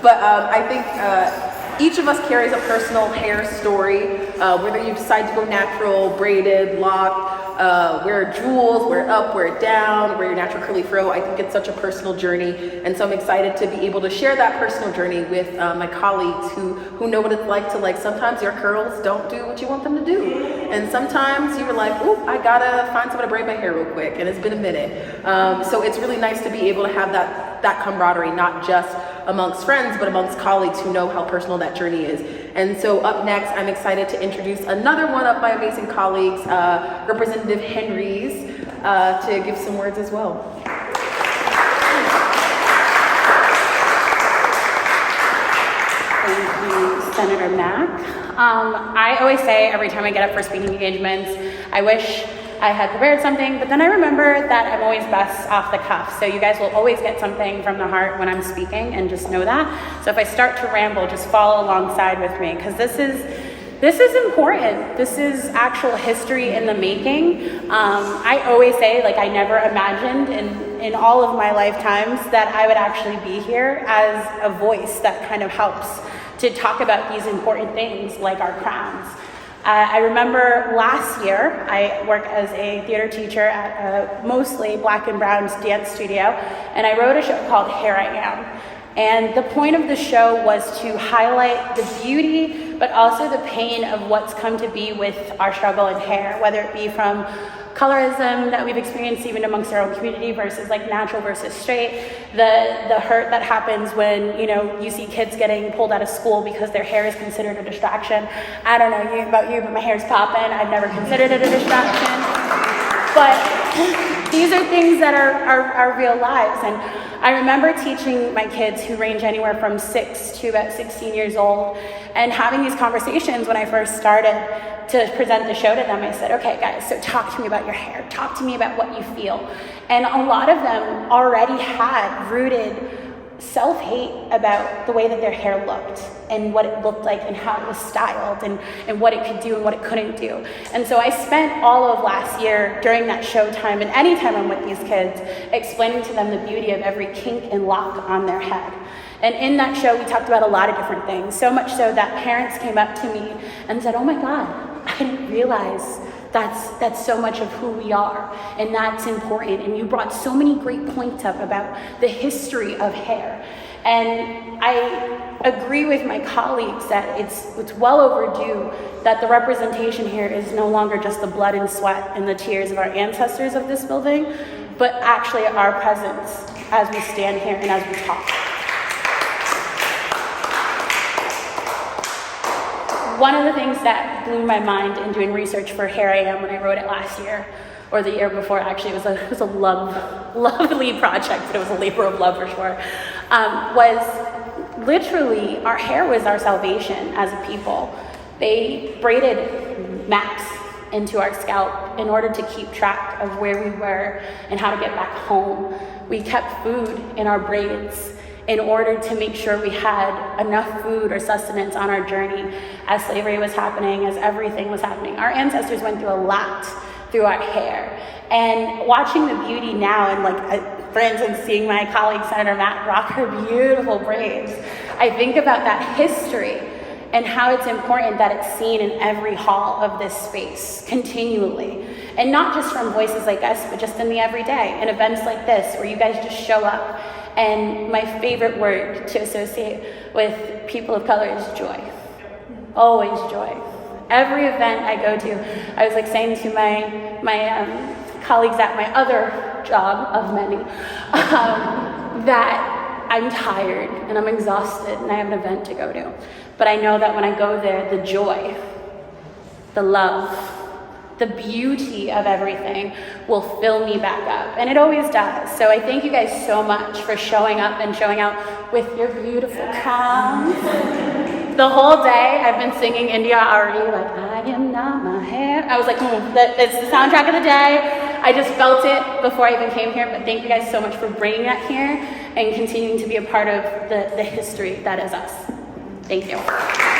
I think each of us carries a personal hair story, whether you decide to go natural, braided, locked, wear jewels, wear it up, wear it down, wear your natural curly fro. I think it's such a personal journey, and so I'm excited to be able to share that personal journey with my colleagues who know what it's like to, sometimes your curls don't do what you want them to do, and sometimes you're like, ooh, I gotta find someone to braid my hair real quick, and it's been a minute. So it's really nice to be able to have that camaraderie, not just amongst friends, but amongst colleagues who know how personal that journey is. And so up next, I'm excited to introduce another one of my amazing colleagues, Representative Henries, to give some words as well. Thank you, Senator Mack. I always say every time I get up for speaking engagements, I wish I had prepared something, but then I remember that I'm always best off the cuff. So you guys will always get something from the heart when I'm speaking, and just know that. So if I start to ramble, just follow alongside with me, because this is important. This is actual history in the making. I always say, I never imagined in all of my lifetimes that I would actually be here as a voice that kind of helps to talk about these important things like our crowns. I remember last year, I work as a theater teacher at a mostly Black and Brown dance studio, and I wrote a show called Here I Am. And the point of the show was to highlight the beauty, but also the pain of what's come to be with our struggle in hair, whether it be from colorism that we've experienced even amongst our own community versus natural versus straight, the hurt that happens when you see kids getting pulled out of school because their hair is considered a distraction. I don't know about you, but my hair's popping. I've never considered it a distraction. But these are things that are real lives. And I remember teaching my kids, who range anywhere from 6 to about 16 years old, and having these conversations when I first started to present the show to them. I said, okay guys, so talk to me about your hair. Talk to me about what you feel. And a lot of them already had rooted self-hate about the way that their hair looked and what it looked like and how it was styled and what it could do and what it couldn't do. And so I spent all of last year during that show time, and anytime I'm with these kids, explaining to them the beauty of every kink and lock on their head. And in that show, we talked about a lot of different things, so much so that parents came up to me and said, oh my God, I didn't realize that's so much of who we are, and that's important. And you brought so many great points up about the history of hair. And I agree with my colleagues that it's well overdue that the representation here is no longer just the blood and sweat and the tears of our ancestors of this building, but actually our presence as we stand here and as we talk. One of the things that blew my mind in doing research for Here I Am when I wrote it last year, or the year before, actually, it was a lovely project, but it was a labor of love for sure, was literally our hair was our salvation as a people. They braided maps into our scalp in order to keep track of where we were and how to get back home. We kept food in our braids in order to make sure we had enough food or sustenance on our journey as slavery was happening, as everything was happening. Our ancestors went through a lot through our hair. And watching the beauty now, and for instance, seeing my colleague Senator Mack rock her beautiful braids, I think about that history and how it's important that it's seen in every hall of this space continually. And not just from voices like us, but just in the everyday, in events like this, where you guys just show up. And my favorite word to associate with people of color is joy. Always joy. Every event I go to, I was saying to my colleagues at my other job of many, that I'm tired and I'm exhausted and I have an event to go to. But I know that when I go there, the joy, the love, the beauty of everything will fill me back up. And it always does. So I thank you guys so much for showing up and showing out with your beautiful crowns. The whole day I've been singing India already, I am not my hair. I was that's the soundtrack of the day. I just felt it before I even came here. But thank you guys so much for bringing that here and continuing to be a part of the history that is us. Thank you.